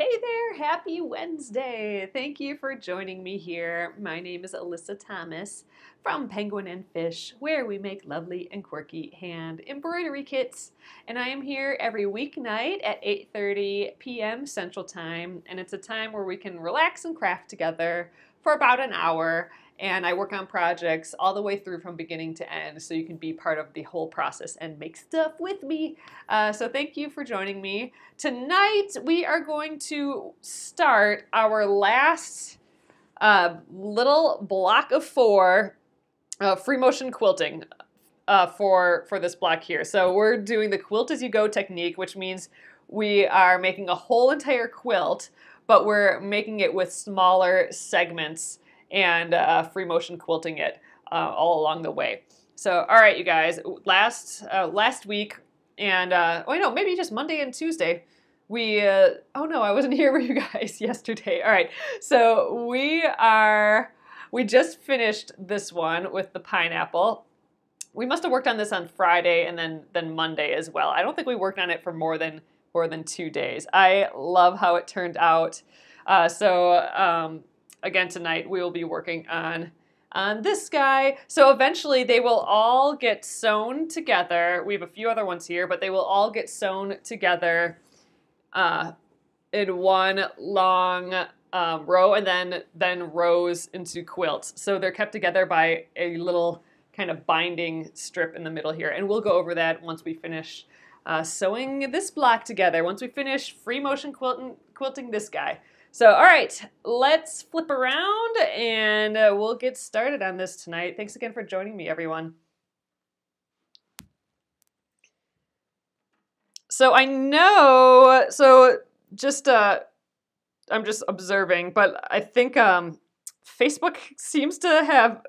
Hey there, happy Wednesday. Thank you for joining me here. My name is Alyssa Thomas from Penguin and Fish, where we make lovely and quirky hand embroidery kits. And I am here every weeknight at 8:30 p.m. Central Time, and it's a time where we can relax and craft together for about an hour. And I work on projects all the way through from beginning to end, so you can be part of the whole process and make stuff with me. So thank you for joining me. Tonight we are going to start our last little block of four free motion quilting for this block here. So we're doing the Quilt As You Go technique, which means we are making a whole entire quilt, but we're making it with smaller segments and free motion quilting it all along the way. So, all right, you guys, last week, and oh no, maybe just Monday and Tuesday, we, oh no, I wasn't here with you guys yesterday. All right, so we just finished this one with the pineapple. We must have worked on this on Friday and then Monday as well. I don't think we worked on it for more than 2 days. I love how it turned out. Again, tonight we will be working on this guy. So eventually they will all get sewn together. We have a few other ones here, but they will all get sewn together in one long row and then rows into quilts. So they're kept together by a little kind of binding strip in the middle here. And we'll go over that once we finish sewing this block together, once we finish free motion quilting this guy. So, all right, let's flip around and we'll get started on this tonight. Thanks again for joining me, everyone. So I know, I'm just observing, but I think Facebook seems to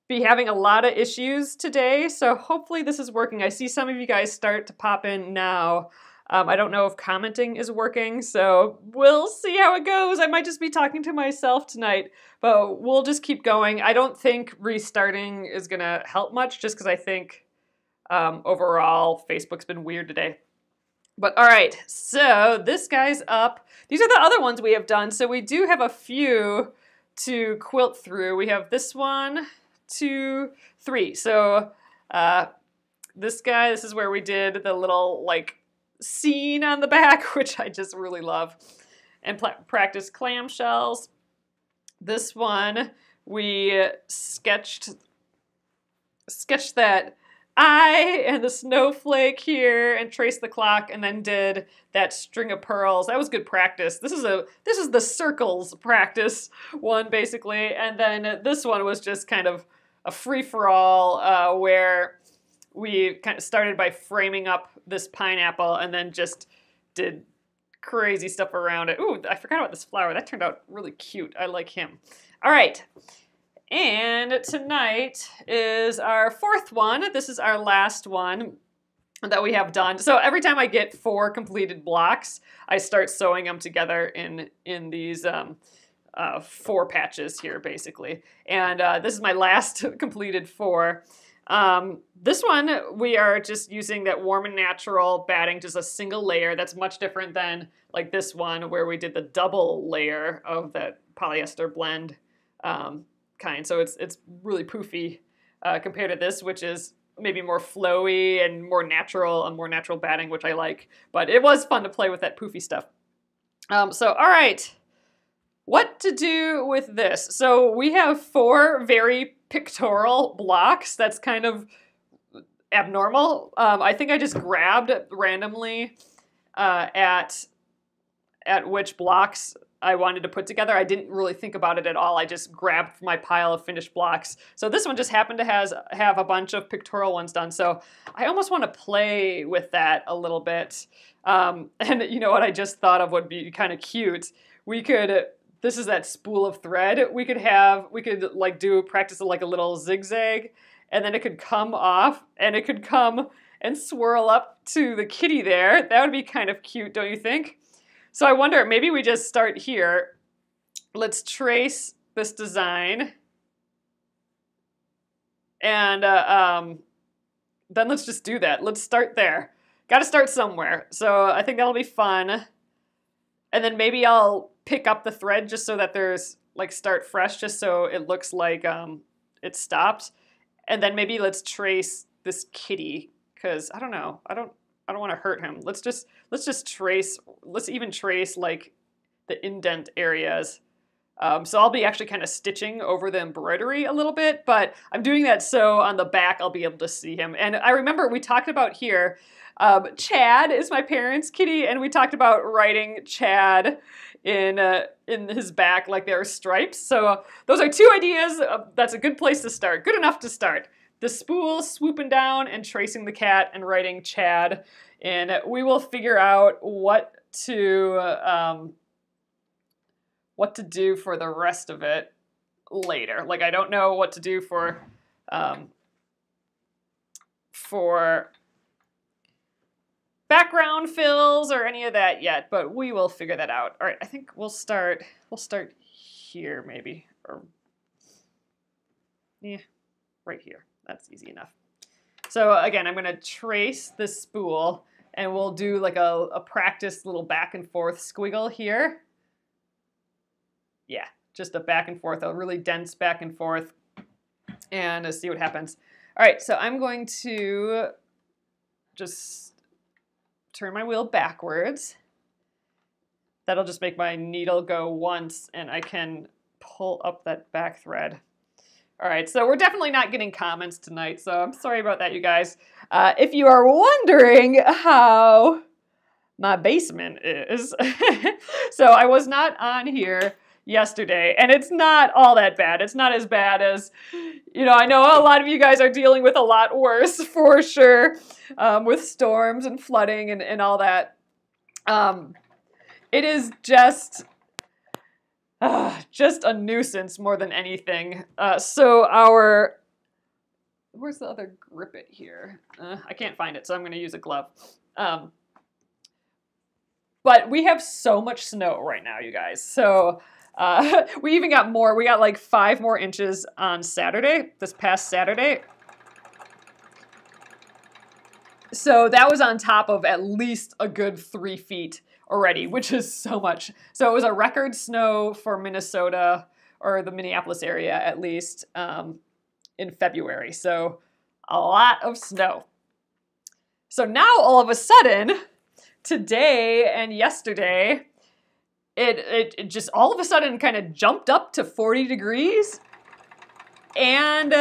be having a lot of issues today. So hopefully this is working. I see some of you guys start to pop in now. I don't know if commenting is working, so we'll see how it goes. I might just be talking to myself tonight, but we'll just keep going. I don't think restarting is going to help much, just because I think overall Facebook's been weird today. But all right, so this guy's up. These are the other ones we have done, so we do have a few to quilt through. We have this 1, 2, 3. So this guy, this is where we did the little like scene on the back, which I just really love, and practice clamshells. This one we sketched that eye and the snowflake here and traced the clock and then did that string of pearls. That was good practice. This is the circles practice one basically, and then this one was just kind of a free-for-all where we kind of started by framing up this pineapple and then just did crazy stuff around it. Ooh, I forgot about this flower. That turned out really cute. I like him. All right. And tonight is our 4th one. This is our last one that we have done. So every time I get 4 completed blocks, I start sewing them together in these 4 patches here, basically. And this is my last completed 4. This one, we are just using that Warm and Natural batting, just a single layer. That's much different than like this one where we did the double layer of that polyester blend kind. So it's really poofy compared to this, which is maybe more flowy and more natural batting, which I like. But it was fun to play with that poofy stuff. So, all right. What to do with this? So we have 4 very pictorial blocks. That's kind of abnormal. I think I just grabbed randomly at which blocks I wanted to put together. I didn't really think about it at all. I just grabbed my pile of finished blocks. So this one just happened to have a bunch of pictorial ones done. So I almost want to play with that a little bit. And you know what I just thought of would be kind of cute? This is that spool of thread. We could like practice like a little zigzag, and then it could come off and it could come and swirl up to the kitty there. That would be kind of cute, don't you think? So I wonder, maybe we just start here. Let's trace this design. And then let's just do that. Let's start there. Got to start somewhere. So I think that'll be fun. And then maybe I'll pick up the thread just so that there's like start fresh, just so it looks like it stopped. And then maybe let's trace this kitty, because I don't know. I don't want to hurt him. Let's just trace, let's even trace like the indent areas. So I'll be actually kind of stitching over the embroidery a little bit, but I'm doing that so on the back I'll be able to see him. And I remember we talked about here, Chad is my parents' kitty, and we talked about writing Chad in his back like there are stripes. So those are two ideas. That's a good place to start. Good enough to start. The spool swooping down and tracing the cat and writing Chad. And we will figure out what to do for the rest of it later. Like, I don't know what to do for background fills or any of that yet, but we will figure that out. All right, I think we'll start here maybe, or yeah, right here. That's easy enough. So again, I'm gonna trace this spool and we'll do like a practice little back and forth squiggle here. Yeah, just a back and forth, a really dense back and forth, and see what happens. All right, so I'm going to just turn my wheel backwards. That'll just make my needle go once and I can pull up that back thread. All right, so we're definitely not getting comments tonight, so I'm sorry about that, you guys. If you are wondering how my basement is, so I was not on here yesterday, and it's not all that bad. It's not as bad as, you know, I know a lot of you guys are dealing with a lot worse for sure, with storms and flooding and all that. It is just a nuisance more than anything. So where's the other grip it here? I can't find it, so I'm going to use a glove. But we have so much snow right now, you guys. So we even got more. We got like 5 more inches on Saturday, this past Saturday. So that was on top of at least a good 3 feet already, which is so much. So it was a record snow for Minnesota, or the Minneapolis area at least, in February. So a lot of snow. So now all of a sudden, today and yesterday, it just all of a sudden kind of jumped up to 40 degrees and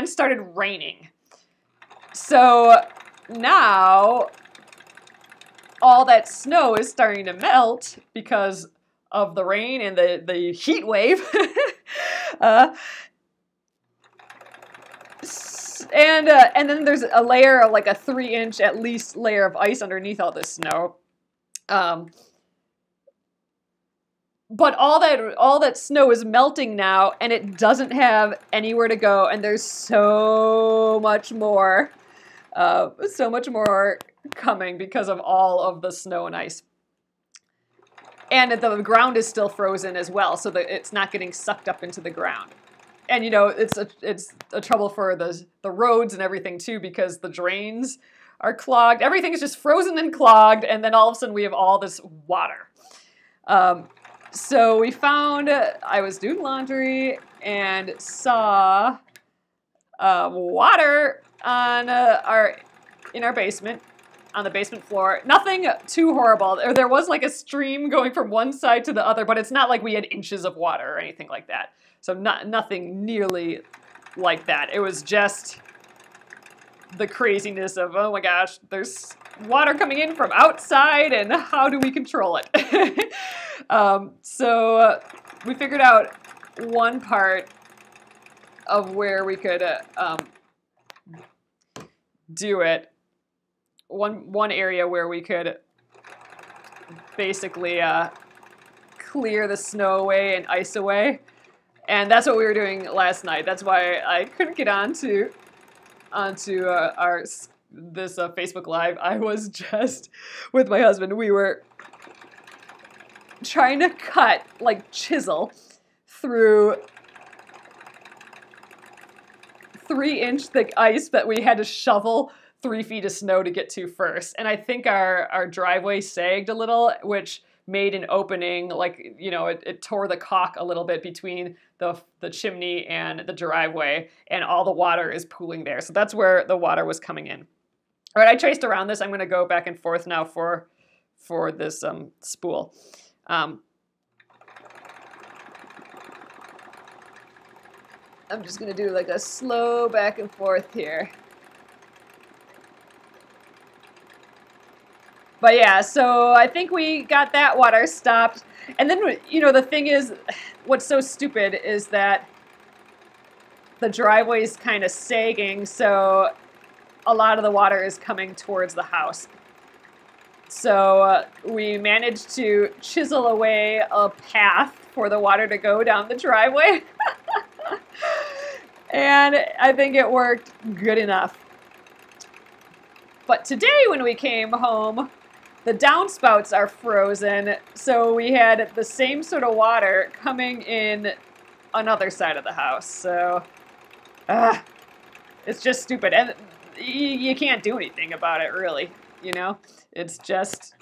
started raining. So now all that snow is starting to melt because of the rain and the heat wave. And then there's a layer, like a 3-inch at least layer of ice underneath all this snow. But all that snow is melting now, and it doesn't have anywhere to go, and there's so much more coming because of all of the snow and ice. And the ground is still frozen as well, so that it's not getting sucked up into the ground. And you know, it's a trouble for the roads and everything too, because the drains are clogged. Everything is just frozen and clogged, and then all of a sudden we have all this water. So we found, I was doing laundry and saw water on in our basement, on the basement floor. Nothing too horrible. There was like a stream going from one side to the other, but it's not like we had inches of water or anything like that. So nothing nearly like that. It was just the craziness of, oh my gosh, there's water coming in from outside, and how do we control it? So we figured out one part of where we could do it. One area where we could basically clear the snow away and ice away. And that's what we were doing last night. That's why I couldn't get onto this Facebook Live. I was just with my husband. We were trying to cut, like chisel, through 3-inch thick ice that we had to shovel 3 feet of snow to get to first. And I think our driveway sagged a little, which made an opening, like, you know, it tore the caulk a little bit between the chimney and the driveway, and all the water is pooling there. So that's where the water was coming in. All right, I traced around this. I'm going to go back and forth now for this spool. I'm just going to do like a slow back and forth here. But yeah, so I think we got that water stopped. And then, you know, the thing is, what's so stupid is that the driveway's kind of sagging, so a lot of the water is coming towards the house. So we managed to chisel away a path for the water to go down the driveway. And I think it worked good enough. But today when we came home, the downspouts are frozen, so we had the same sort of water coming in another side of the house. So, it's just stupid. And you can't do anything about it, really, you know? It's just,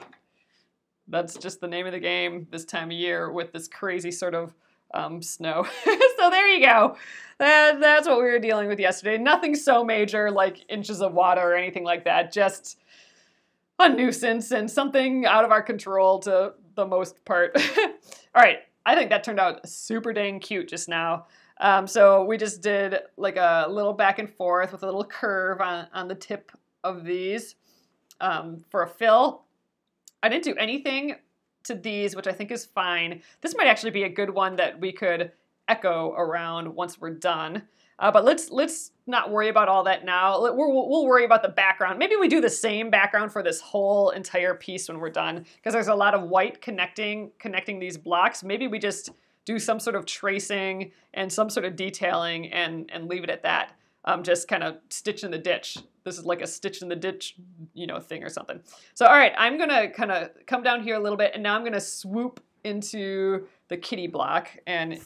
that's just the name of the game this time of year with this crazy sort of snow. So there you go. That's what we were dealing with yesterday. Nothing so major like inches of water or anything like that. Just a nuisance and something out of our control to the most part. All right, I think that turned out super dang cute just now. So we just did like a little back and forth with a little curve on the tip of these for a fill. I didn't do anything to these, which I think is fine. This might actually be a good one that we could echo around once we're done. But let's not worry about all that now. We'll worry about the background. Maybe we do the same background for this whole entire piece when we're done, because there's a lot of white connecting these blocks. Maybe we just do some sort of tracing and some sort of detailing and leave it at that. Just kind of stitch in the ditch. This is like a stitch in the ditch, you know, thing or something. So, all right, I'm gonna kind of come down here a little bit, and now I'm gonna swoop into the kitty block. And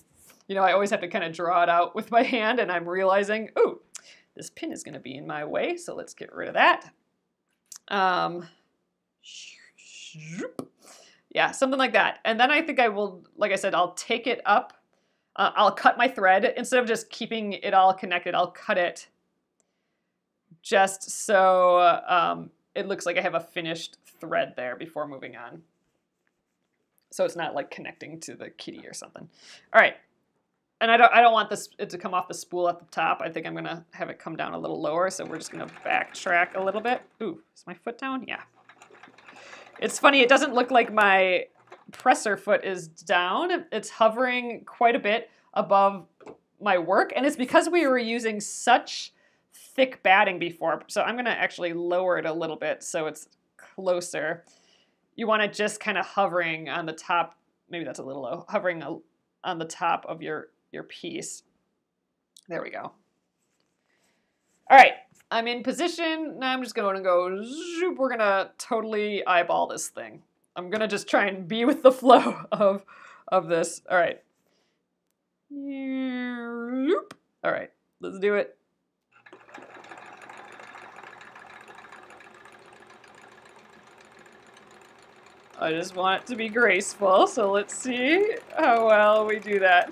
you know, I always have to kind of draw it out with my hand, and I'm realizing, oh, this pin is gonna be in my way, so let's get rid of that. Yeah, something like that. And then I think I will, like I said, I'll take it up. I'll cut my thread. Instead of just keeping it all connected, I'll cut it just so it looks like I have a finished thread there before moving on. So it's not like connecting to the kitty or something. All right. And I don't want it to come off the spool at the top. I think I'm gonna have it come down a little lower, so we're just gonna backtrack a little bit. Ooh, is my foot down? Yeah. It's funny, it doesn't look like my presser foot is down. It's hovering quite a bit above my work, and it's because we were using such thick batting before. So I'm gonna actually lower it a little bit so it's closer. You want it just kind of hovering on the top, maybe that's a little low, hovering on the top of your piece. There we go. All right, I'm in position. Now I'm just going to go zoop. We're going to totally eyeball this thing. I'm going to just try and be with the flow of this. All right. All right, let's do it. I just want it to be graceful, so let's see how well we do that.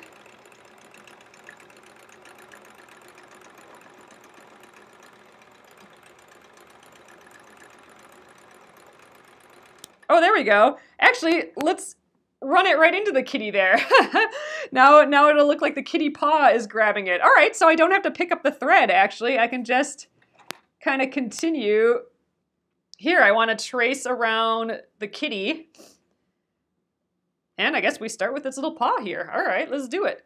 Oh, there we go. Actually, let's run it right into the kitty there. Now it'll look like the kitty paw is grabbing it. All right, so I don't have to pick up the thread, actually. I can just kind of continue. Here, I want to trace around the kitty. And I guess we start with its little paw here. All right, let's do it.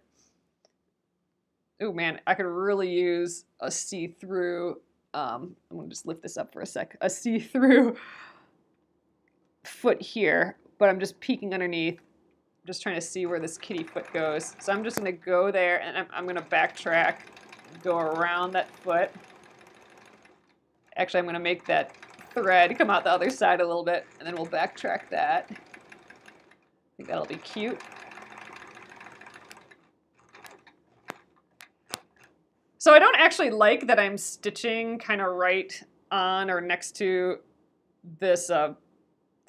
Oh man, I could really use a see-through, I'm gonna just lift this up for a sec, a see-through foot here, but I'm just peeking underneath, just trying to see where this kitty foot goes. So I'm just gonna go there and I'm gonna backtrack, go around that foot. Actually, I'm gonna make that thread come out the other side a little bit, and then we'll backtrack that. I think that'll be cute. So I don't actually like that I'm stitching kind of right on or next to this the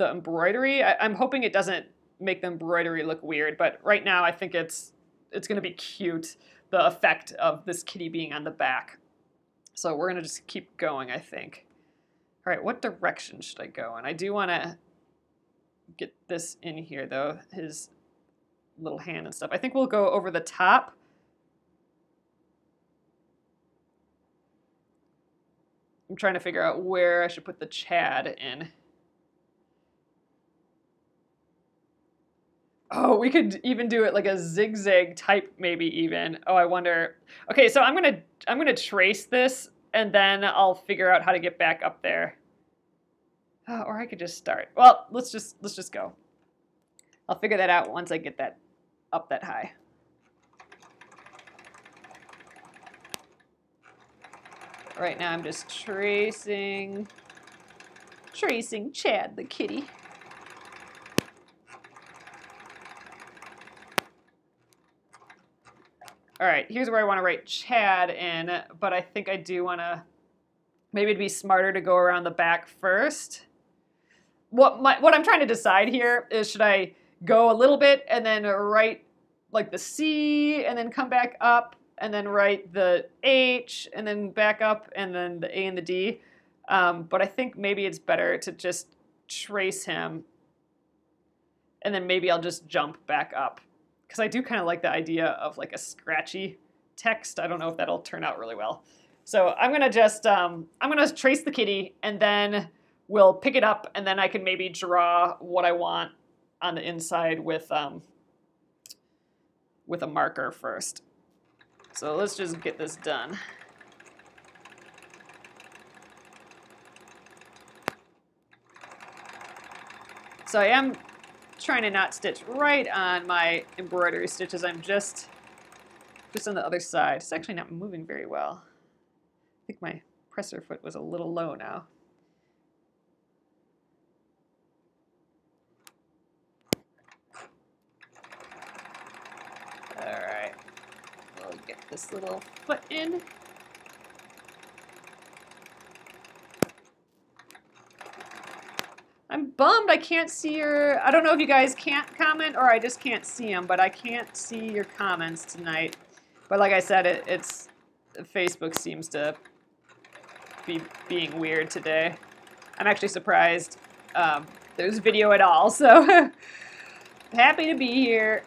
embroidery. I'm hoping it doesn't make the embroidery look weird, but right now I think it's going to be cute, the effect of this kitty being on the back. So we're going to just keep going, I think. All right, what direction should I go in? I do want to get this in here, though, his little hand and stuff. I think we'll go over the top. I'm trying to figure out where I should put the Chad in. Oh, we could even do it like a zigzag type, maybe even. Oh, I wonder. Okay, so I'm gonna trace this, and then I'll figure out how to get back up there. Oh, or I could just start. Well, let's just go. I'll figure that out once I get that up that high. Right now, I'm just tracing Chad the kitty. All right, here's where I want to write Chad in, but I think I do want to, maybe it'd be smarter to go around the back first. What I'm trying to decide here is, should I go a little bit and then write like the C and then come back up and then write the H and then back up and then the A and the D. But I think maybe it's better to just trace him and then maybe I'll just jump back up. Because I do kind of like the idea of like a scratchy text. I don't know if that'll turn out really well. So I'm gonna just, I'm gonna trace the kitty and then we'll pick it up and then I can maybe draw what I want on the inside with a marker first. So let's just get this done. So I am trying to not stitch right on my embroidery stitches. I'm just on the other side. It's actually not moving very well. I think my presser foot was a little low now. All right, we'll get this little foot in. I'm bummed I can't see your, I don't know if you guys can't comment or I just can't see them, but I can't see your comments tonight. But like I said, it's Facebook seems to be being weird today. I'm actually surprised there's video at all, so happy to be here.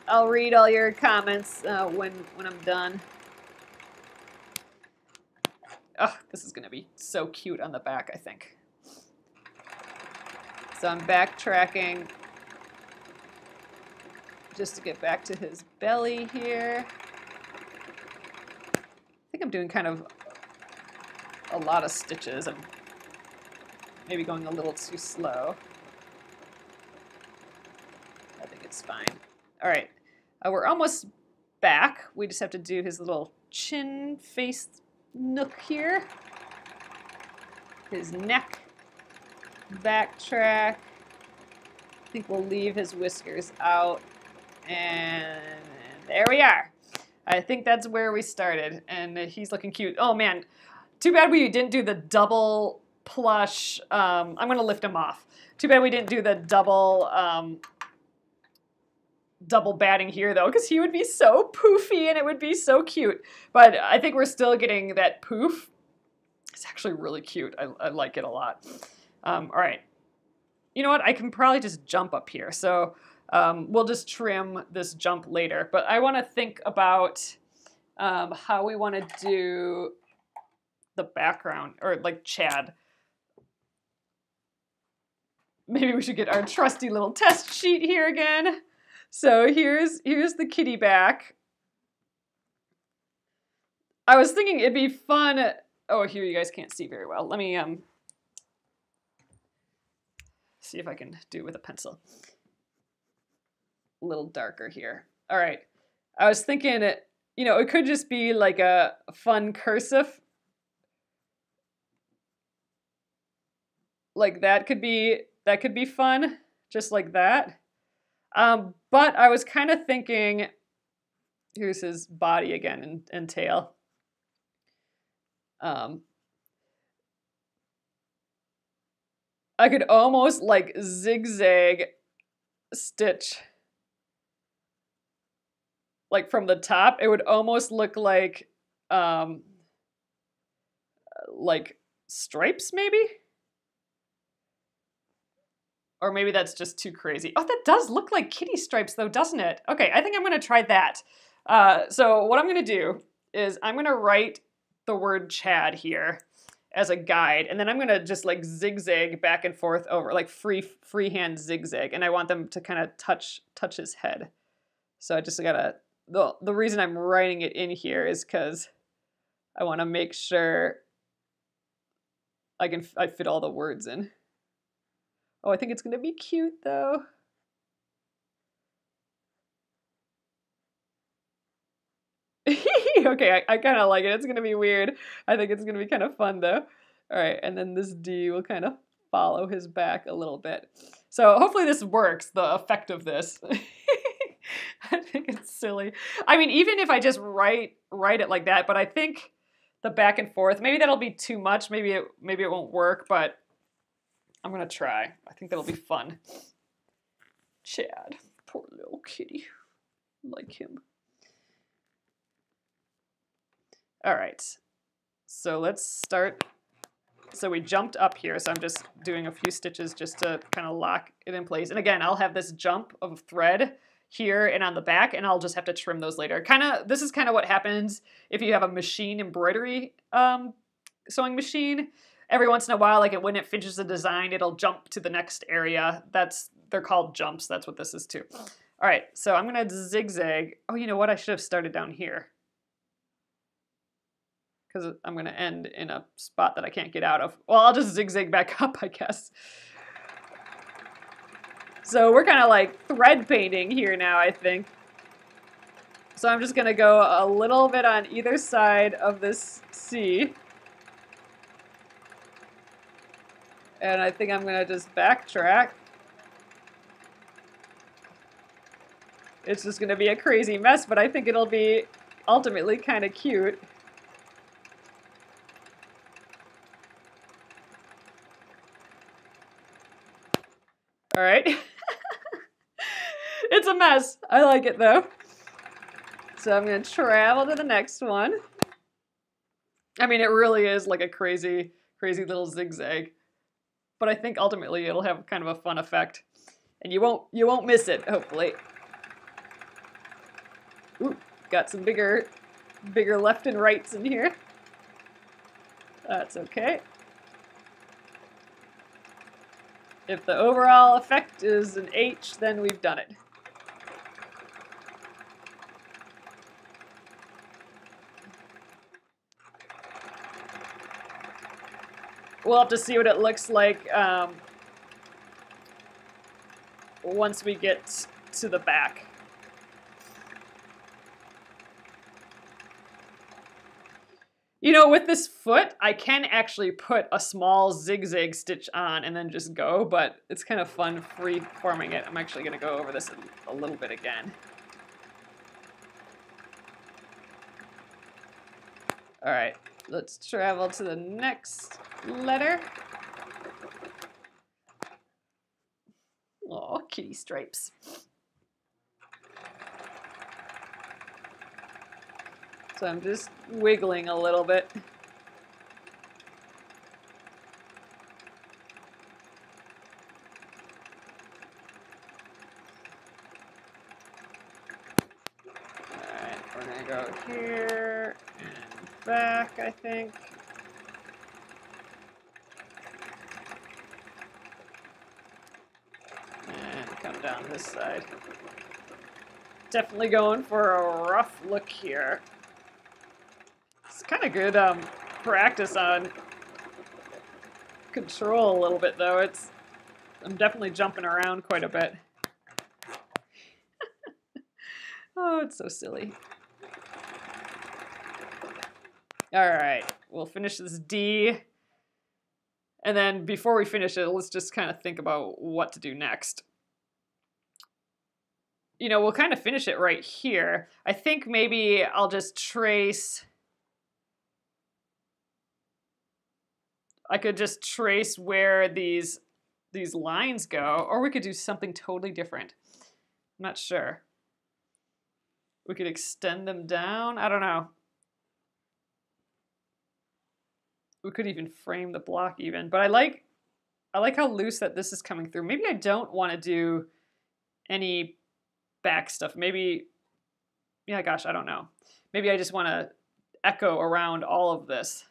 I'll read all your comments when I'm done. Oh, this is gonna be so cute on the back, I think. So I'm backtracking just to get back to his belly here. I think I'm doing kind of a lot of stitches. I'm maybe going a little too slow. I think it's fine. All right, we're almost back. We just have to do his little chin face nook here, his neck, backtrack. I think we'll leave his whiskers out, and there we are. I think that's where we started, and he's looking cute. Oh man, too bad we didn't do the double plush. I'm gonna lift him off. Too bad we didn't do the double batting here though, because he would be so poofy and it would be so cute. But I think we're still getting that poof. It's actually really cute. I like it a lot. All right. You know what? I can probably just jump up here. So we'll just trim this jump later. But I want to think about how we want to do the background, or like Chad. Maybe we should get our trusty little test sheet here again. So here's the kitty back. I was thinking it'd be fun. Oh, here you guys can't see very well. Let me see if I can do it with a pencil. A little darker here. All right. I was thinking, you know, it could just be like a fun cursive. Like that could be fun, just like that. But I was kind of thinking, here's his body again and tail. Um, I could almost like zigzag stitch like from the top. It would almost look like stripes maybe? Or maybe that's just too crazy. Oh, that does look like kitty stripes though, doesn't it? Okay, I think I'm gonna try that. So what I'm gonna do is I'm gonna write the word Chad here as a guide, and then I'm gonna just like zigzag back and forth over, like freehand zigzag, and I want them to kind of touch his head. So I just gotta, the reason I'm writing it in here is because I wanna make sure I fit all the words in. Oh, I think it's gonna be cute though. Okay, I kind of like it. It's gonna be weird. I think it's gonna be kind of fun though. All right, and then this D will kind of follow his back a little bit. So hopefully this works, the effect of this. I think it's silly. I mean, even if I just write it like that, but I think the back and forth, maybe that'll be too much. Maybe it won't work, but I'm gonna try. I think that'll be fun. Chad, poor little kitty, like him. All right, so let's start. So we jumped up here, so I'm just doing a few stitches just to kind of lock it in place. And again, I'll have this jump of thread here and on the back, and I'll just have to trim those later. This is kind of what happens if you have a machine embroidery sewing machine. Every once in a while, like when it finishes a design, it'll jump to the next area. They're called jumps. That's what this is too. All right, so I'm gonna zigzag. Oh, you know what? I should have started down here, because I'm going to end in a spot that I can't get out of. Well, I'll just zigzag back up, I guess. So we're kind of like thread painting here now, I think. So I'm just going to go a little bit on either side of this C. And I think I'm going to just backtrack. It's just going to be a crazy mess, but I think it'll be ultimately kind of cute. All right. It's a mess. I like it though. So I'm going to travel to the next one. I mean, it really is like a crazy, crazy little zigzag. But I think ultimately it'll have kind of a fun effect. And you won't miss it, hopefully. Ooh, got some bigger left and rights in here. That's okay. If the overall effect is an H, then we've done it. We'll have to see what it looks like once we get to the back. You know, with this foot, I can actually put a small zigzag stitch on and then just go, but it's kind of fun free-forming it. I'm actually going to go over this a little bit again. All right, let's travel to the next letter. Oh, kitty stripes. So I'm just wiggling a little bit. Alright, we're gonna go here and back, I think. And come down this side. Definitely going for a rough look here. It's kind of good practice on control a little bit, though. I'm definitely jumping around quite a bit. Oh, it's so silly. All right, we'll finish this D. And then before we finish it, let's just kind of think about what to do next. You know, we'll kind of finish it right here. I think maybe I'll just trace I could just trace where these lines go, or we could do something totally different. I'm not sure. We could extend them down. I don't know. We could even frame the block even, but I like how loose that this is coming through. Maybe I don't want to do any back stuff. Maybe, yeah, gosh, I don't know. Maybe I just want to echo around all of this.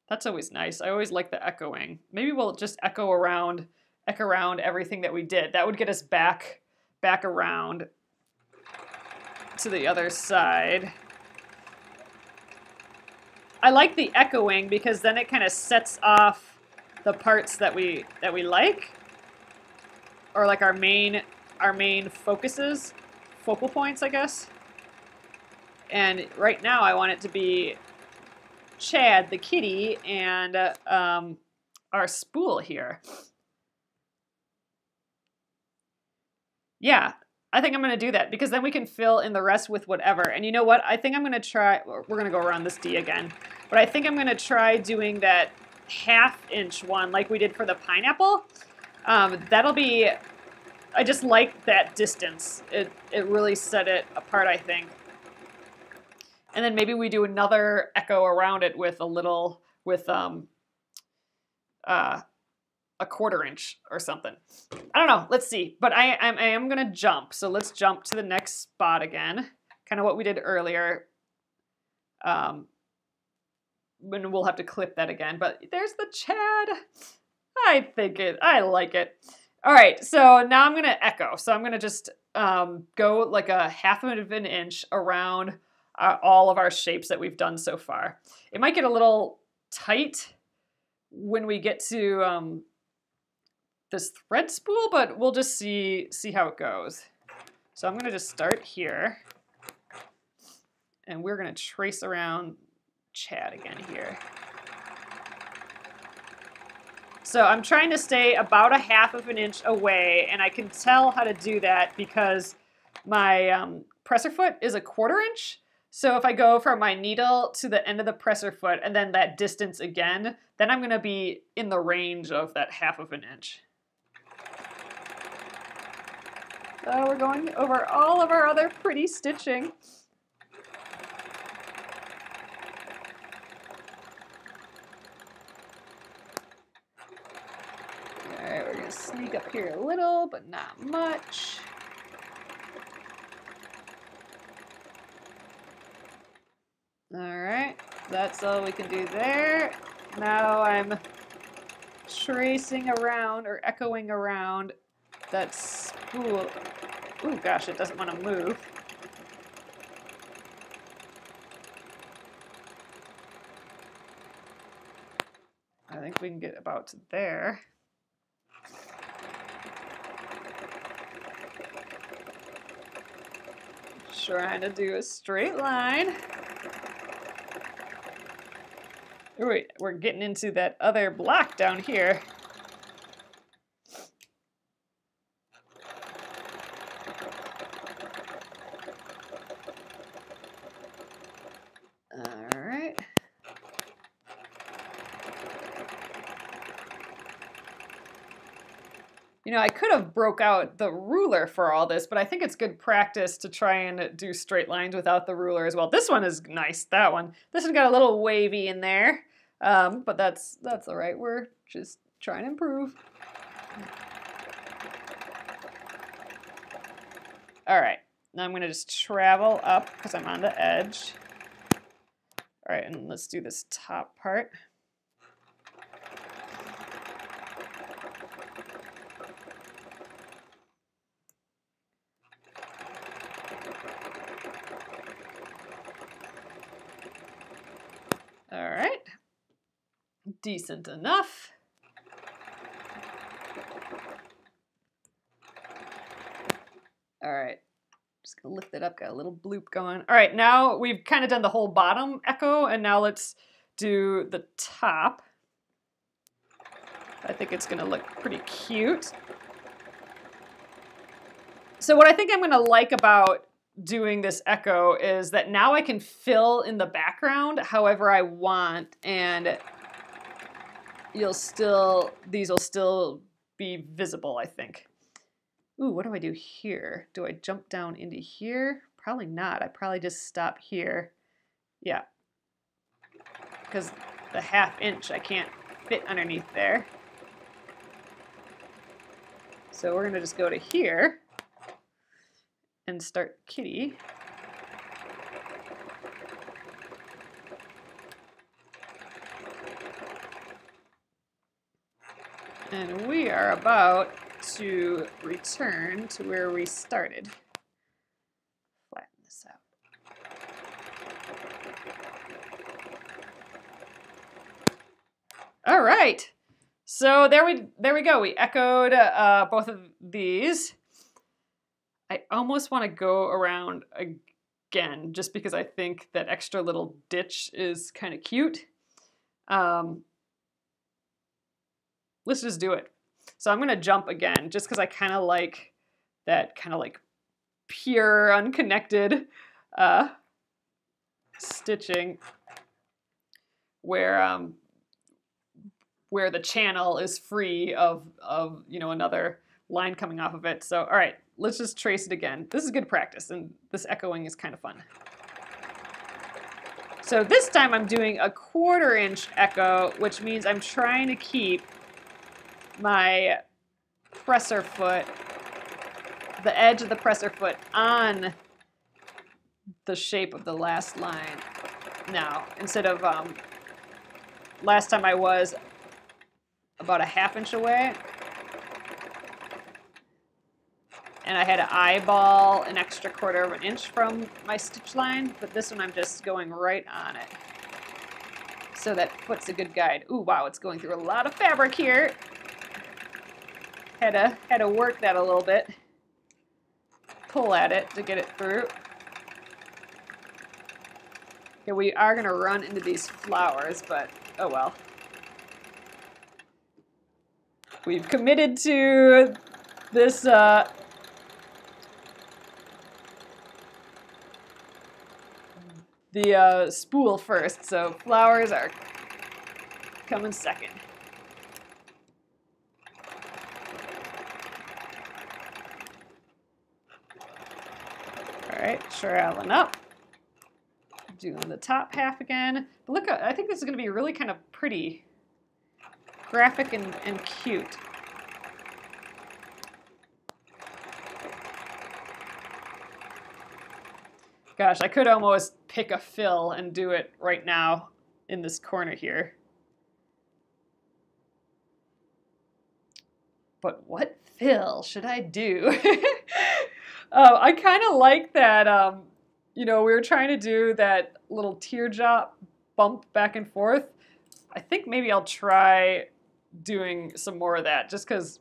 That's always nice. I always like the echoing. Maybe we'll just echo around everything that we did. That would get us back around to the other side. I like the echoing because then it kind of sets off the parts that we like, or like our main focal points, I guess. And right now I want it to be Chad the kitty and our spool here. Yeah, I think I'm going to do that because then we can fill in the rest with whatever. And you know what? I think I'm going to try, we're going to go around this D again, but I think I'm going to try doing that 1/2 inch one like we did for the pineapple. That'll be, I just like that distance. It really set it apart, I think. And then maybe we do another echo around it with a little, with a 1/4 inch or something. I don't know, let's see. But I am gonna jump. So let's jump to the next spot again. Kind of what we did earlier. When we'll have to clip that again. But there's the Chad. I like it. All right, so now I'm gonna echo. So I'm gonna just go like a 1/2 inch around all of our shapes that we've done so far. It might get a little tight when we get to this thread spool, but we'll just see how it goes. So I'm gonna just start here, and we're gonna trace around Chad again here. So I'm trying to stay about a 1/2 inch away, and I can tell how to do that because my presser foot is a 1/4 inch. So if I go from my needle to the end of the presser foot and then that distance again, then I'm gonna be in the range of that 1/2 inch. So we're going over all of our other pretty stitching. All right, we're gonna sneak up here a little, but not much. All right, that's all we can do there. Now I'm tracing around or echoing around that spool. Ooh, gosh, it doesn't want to move. I think we can get about to there. Trying to do a straight line. Wait, we're getting into that other block down here. All right. You know, I could have broke out the ruler for all this, but I think it's good practice to try and do straight lines without the ruler as well. This one is nice, that one. This has got a little wavy in there, but that's all right. We're just trying to improve. All right, now I'm gonna just travel up because I'm on the edge. All right, and let's do this top part. All right, decent enough. All right, just gonna lift it up, got a little bloop going. All right, now we've kind of done the whole bottom echo, and now let's do the top. I think it's gonna look pretty cute. So what I think I'm gonna like about doing this echo is that now I can fill in the background however I want, and these will still be visible, I think. Ooh, what do I do here? Do I jump down into here? Probably not. I probably just stop here. Yeah. Because the 1/2 inch I can't fit underneath there. So we're going to just go to here and start kitty. And we are about to return to where we started. Flatten this out. All right. So there we go. We echoed both of these. I almost want to go around again, just because I think that extra little ditch is kind of cute. Let's just do it. So I'm going to jump again, just because I kind of like that kind of like pure, unconnected stitching where the channel is free of you know, another line coming off of it. So all right, let's just trace it again. This is good practice, and this echoing is kind of fun. So this time I'm doing a 1/4 inch echo, which means I'm trying to keep my presser foot, the edge of the presser foot, on the shape of the last line now, instead of last time I was about a 1/2 inch away, and I had to eyeball an extra 1/4 inch from my stitch line, but this one I'm just going right on it. So that foot's a good guide. Ooh, wow, it's going through a lot of fabric here. Had to work that a little bit. Pull at it to get it through. Okay, we are gonna run into these flowers, but oh well. We've committed to this the spool first, so flowers are coming second. All right, traveling up. Doing the top 1/2 again. But look, I think this is going to be really kind of pretty, graphic and cute. Gosh, I could almost pick a fill and do it right now in this corner here. But what fill should I do? I kind of like that, you know, we were trying to do that little teardrop bump back and forth. I think maybe I'll try doing some more of that, just because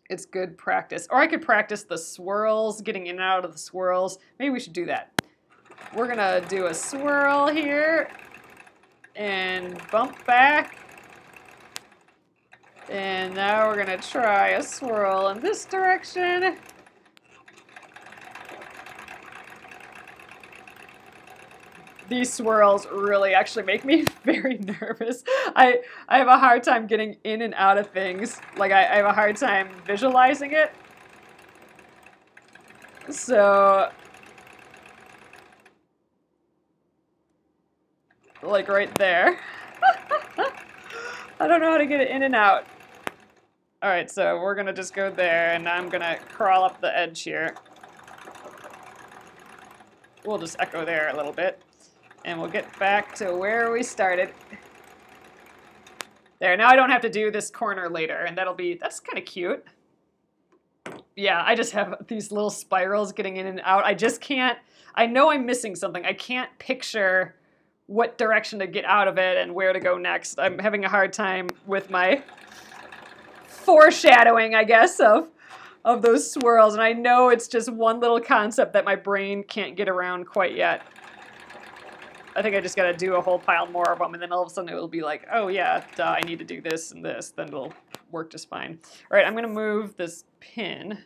it's good practice. Or I could practice the swirls, getting in and out of the swirls. Maybe we should do that. We're gonna do a swirl here and bump back. And now we're gonna try a swirl in this direction. These swirls really actually make me very nervous. I have a hard time getting in and out of things. Like I have a hard time visualizing it. So, like right there. I don't know how to get it in and out. All right, so we're gonna just go there, and I'm gonna crawl up the edge here. We'll just echo there a little bit, and we'll get back to where we started. There, now I don't have to do this corner later, and that's kind of cute. Yeah, I just have these little spirals getting in and out. I just can't, I know I'm missing something. I can't picture what direction to get out of it and where to go next. I'm having a hard time with my foreshadowing, I guess, of those swirls, and I know it's just one little concept that my brain can't get around quite yet. I think I just gotta do a whole pile more of them, and then all of a sudden it will be like, oh yeah, duh, I need to do this and this, then it'll work just fine. All right, I'm gonna move this pin.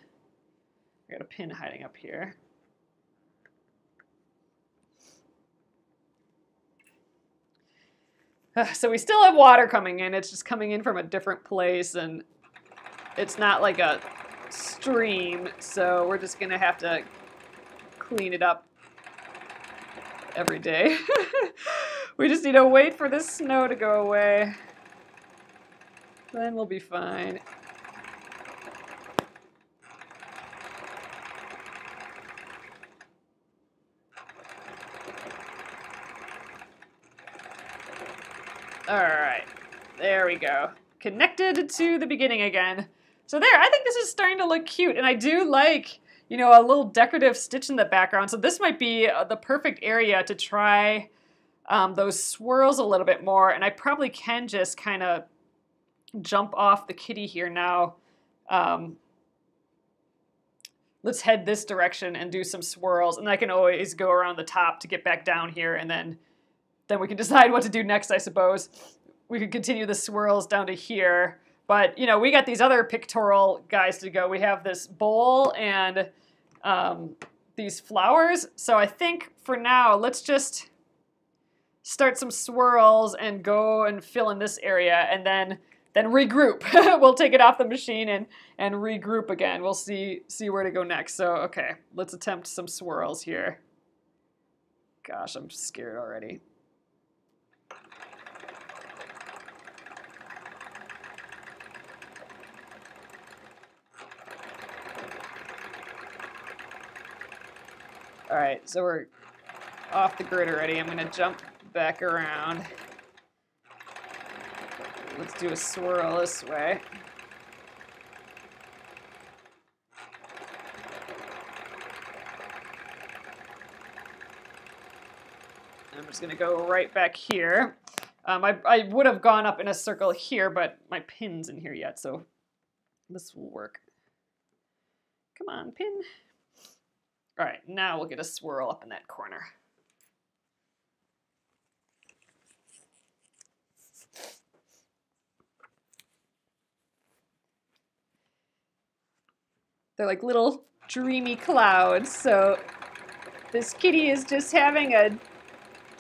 I got a pin hiding up here. So we still have water coming in. It's just coming in from a different place, and it's not like a stream, so we're just gonna have to clean it up every day. We just need to wait for this snow to go away. Then we'll be fine. All right, there we go. Connected to the beginning again. So there, I think this is starting to look cute, and I do like, you know, a little decorative stitch in the background. So this might be the perfect area to try those swirls a little bit more, and I probably can just kind of jump off the kitty here now. Let's head this direction and do some swirls, and I can always go around the top to get back down here, and then we can decide what to do next, I suppose. We could continue the swirls down to here, but, you know, we got these other pictorial guys to go. We have this bowl and these flowers, so I think for now, let's just start some swirls and go and fill in this area, and then regroup. We'll take it off the machine and regroup again. We'll see where to go next. So, okay, let's attempt some swirls here. Gosh, I'm scared already. All right, so we're off the grid already. I'm gonna jump back around. Let's do a swirl this way. I'm just gonna go right back here. I would have gone up in a circle here, but my pin's in here yet, so this will work. Come on, pin. All right, now we'll get a swirl up in that corner. They're like little dreamy clouds, so this kitty is just having a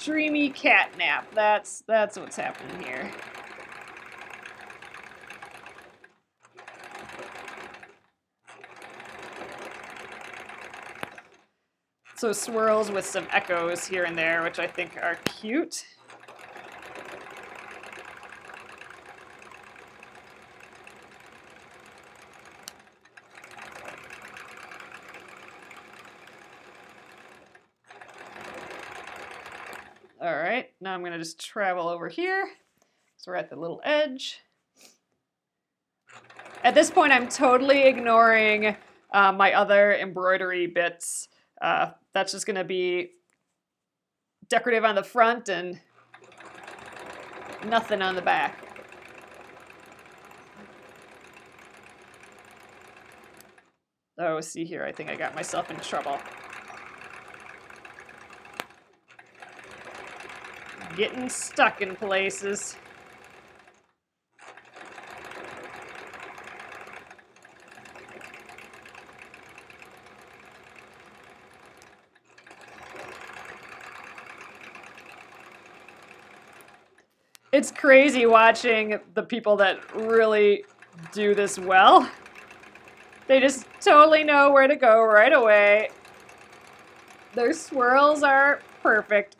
dreamy cat nap. That's what's happening here. So swirls with some echoes here and there, which I think are cute. All right, now I'm gonna just travel over here. So we're at the little edge. At this point, I'm totally ignoring my other embroidery bits. That's just gonna be decorative on the front and nothing on the back. Oh, see here, I think I got myself in trouble. Getting stuck in places. It's crazy watching the people that really do this well. They just totally know where to go right away. Their swirls are perfect.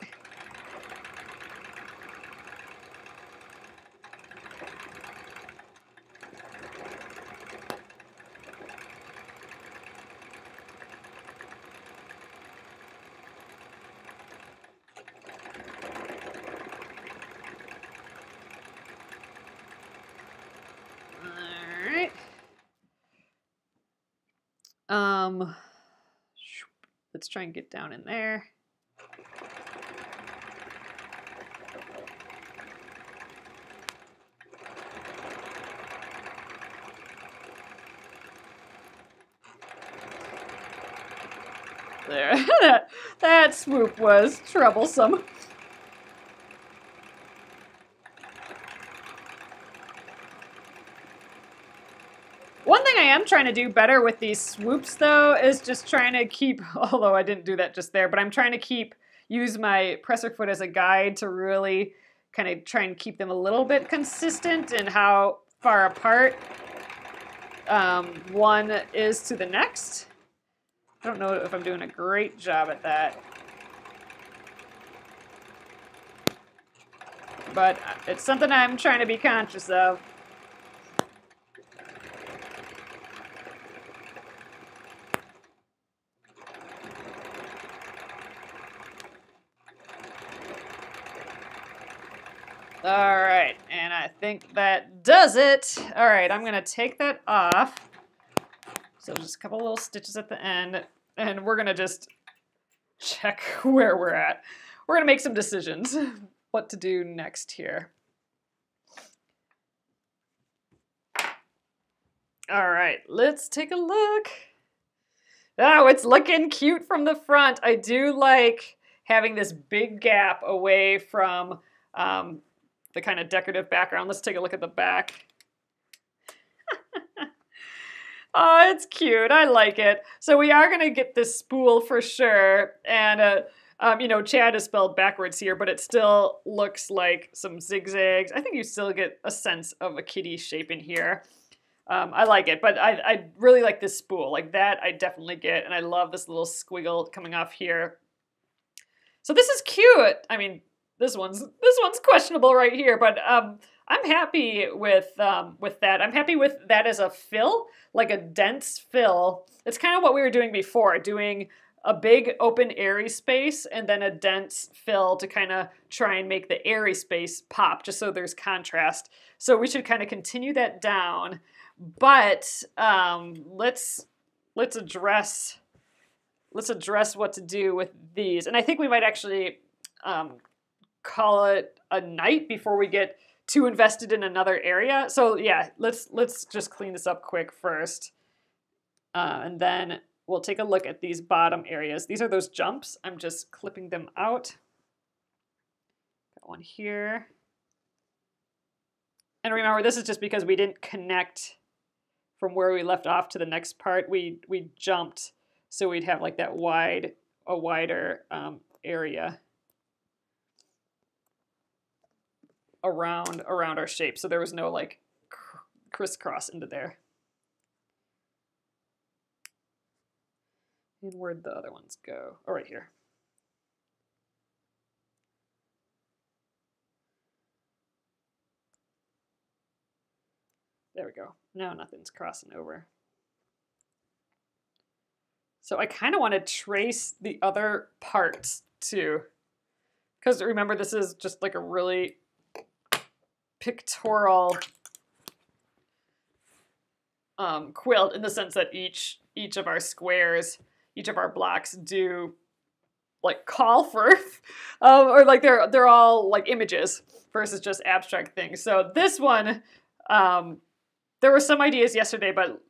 Let's try and get down in there. There, that swoop was troublesome. One thing I am trying to do better with these swoops, though, is just trying to keep, although I didn't do that just there, but I'm trying to use my presser foot as a guide to really kind of try and keep them a little bit consistent in how far apart one is to the next. I don't know if I'm doing a great job at that. But it's something I'm trying to be conscious of. All right, and I think that does it. All right, I'm gonna take that off. So just a couple little stitches at the end, and we're gonna just check where we're at. We're gonna make some decisions what to do next here. All right, let's take a look. Oh, it's looking cute from the front. I do like having this big gap away from the kind of decorative background. Let's take a look at the back. Oh, it's cute. I like it. So we are going to get this spool for sure. And, you know, Chad is spelled backwards here, but it still looks like some zigzags. I think you still get a sense of a kitty shape in here. I like it, but I really like this spool. Like that I definitely get, and I love this little squiggle coming off here. So this is cute. I mean, this one's questionable right here, but I'm happy with that. I'm happy with that as a fill, like a dense fill. It's kind of what we were doing before, doing a big open airy space and then a dense fill to kind of try and make the airy space pop, just so there's contrast. So we should kind of continue that down, but let's address what to do with these. And I think we might actually call it a night before we get too invested in another area. So yeah, let's just clean this up quick first. And then we'll take a look at these bottom areas. These are those jumps. I'm just clipping them out. Got one here. And remember, this is just because we didn't connect from where we left off to the next part. We jumped, so we'd have like that a wider area around our shape. So there was no like crisscross into there. And where'd the other ones go? Oh, right here. There we go. Now nothing's crossing over. So I kind of want to trace the other parts too. Because remember, this is just like a really pictorial quilt in the sense that each of our squares, each of our blocks do like call for, or like they're all like images versus just abstract things. So this one, there were some ideas yesterday, but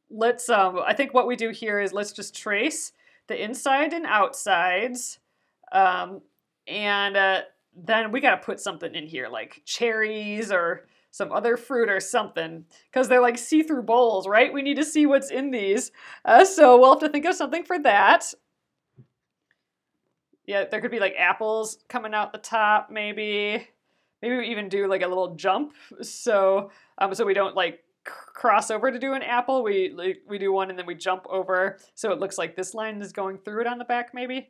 let's, I think what we do here is let's just trace the inside and outsides, and then we got to put something in here like cherries or some other fruit or something, because they're like see-through bowls, right? We need to see what's in these. So we'll have to think of something for that. Yeah, there could be like apples coming out the top, maybe. Maybe we even do like a little jump, so so we don't like cross over to do an apple. We do one and then we jump over, so it looks like this line is going through it on the back. Maybe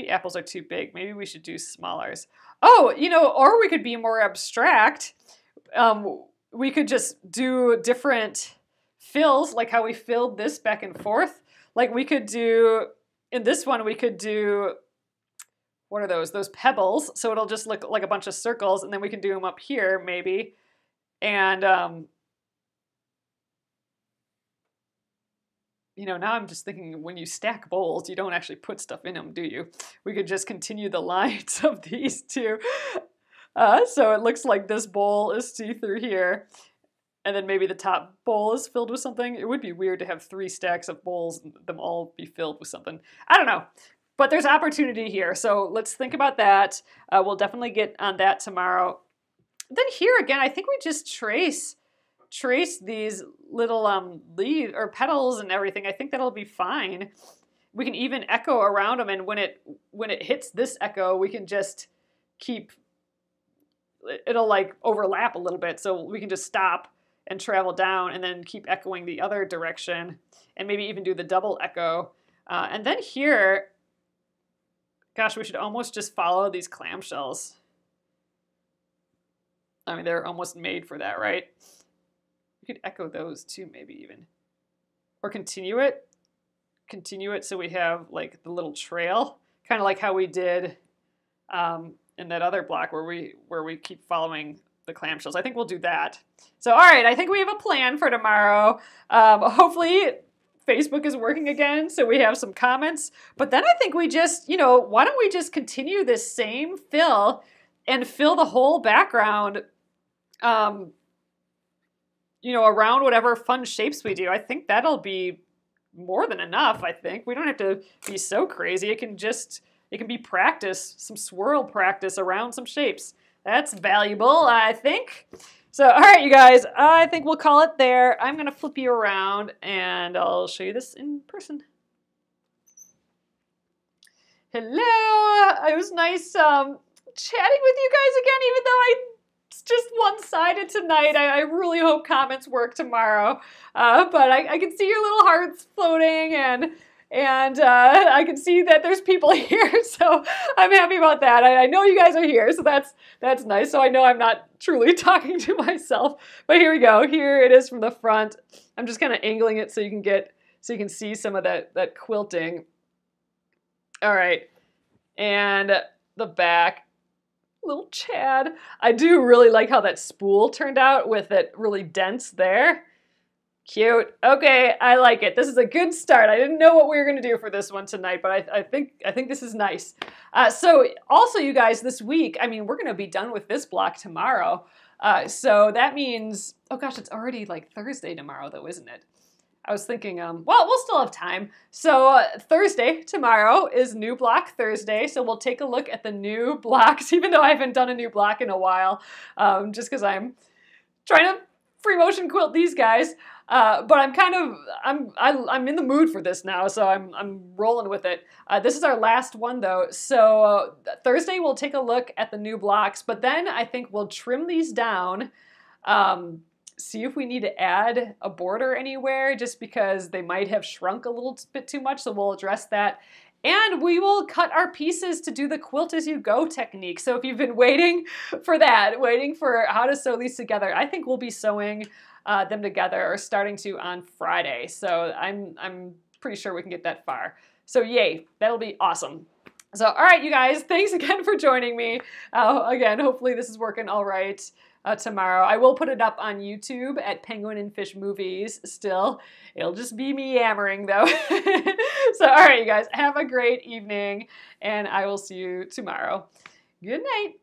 apples are too big. Maybe we should do smallers. Oh, you know, or we could be more abstract. We could just do different fills, like how we filled this back and forth. Like we could do, in this one, we could do, what are those? Those pebbles. So it'll just look like a bunch of circles, and then we can do them up here, maybe. And, you know, now I'm just thinking when you stack bowls, you don't actually put stuff in them, do you? We could just continue the lines of these two. So it looks like this bowl is see-through here, and then maybe the top bowl is filled with something. It would be weird to have 3 stacks of bowls and them all be filled with something. I don't know, but there's opportunity here, so let's think about that. We'll definitely get on that tomorrow. Then here again, I think we just trace these little leaves or petals and everything. I think that'll be fine. We can even echo around them, and when it hits this echo, we can just keep it'll like overlap a little bit. So we can just stop and travel down and then keep echoing the other direction and maybe even do the double echo. And then here, gosh, we should almost just follow these clamshells. I mean, they're almost made for that, right? We could echo those too, maybe even. Or continue it. Continue it so we have like the little trail, kind of like how we did in that other block where we keep following the clamshells. I think we'll do that. So, all right, I think we have a plan for tomorrow. Hopefully Facebook is working again, so we have some comments. But then I think we just, why don't we just continue this same fill and fill the whole background, around whatever fun shapes we do. I think that'll be more than enough, I think. We don't have to be so crazy. It can be practice, some swirl practice around some shapes. That's valuable, I think. So, all right, you guys, I think we'll call it there. I'm going to flip you around, and I'll show you this in person. Hello! It was nice chatting with you guys again, even though it's just one-sided tonight. I really hope comments work tomorrow. But I can see your little hearts floating, and I can see that there's people here, so I'm happy about that. I know you guys are here, so that's nice. So I know I'm not truly talking to myself. But here we go. Here it is from the front. I'm just kind of angling it so you can see some of that quilting. All right, and the back. Little Chad. I do really like how that spool turned out with it really dense there. Cute. Okay, I like it. This is a good start. I didn't know what we were going to do for this one tonight, but I think this is nice. So also, you guys, this week, I mean, we're going to be done with this block tomorrow. So that means, oh gosh, it's already like Thursday tomorrow though, isn't it? I was thinking, well, we'll still have time. So Thursday, tomorrow, is new block Thursday. So we'll take a look at the new blocks, even though I haven't done a new block in a while, just because I'm trying to free motion quilt these guys. But I'm in the mood for this now, so I'm rolling with it. This is our last one though. So Thursday we'll take a look at the new blocks, but then I think we'll trim these down. See if we need to add a border anywhere, just because they might have shrunk a little bit too much, so we'll address that. And we will cut our pieces to do the quilt as you go technique. So if you've been waiting for that, waiting for how to sew these together, I think we'll be sewing them together, or starting to on Friday. So I'm pretty sure we can get that far. So yay, that'll be awesome. So all right, you guys, thanks again for joining me. Again, hopefully this is working all right. Tomorrow. I will put it up on YouTube at Penguin and Fish Movies still. It'll just be me yammering though. So all right, you guys, have a great evening, and I will see you tomorrow. Good night.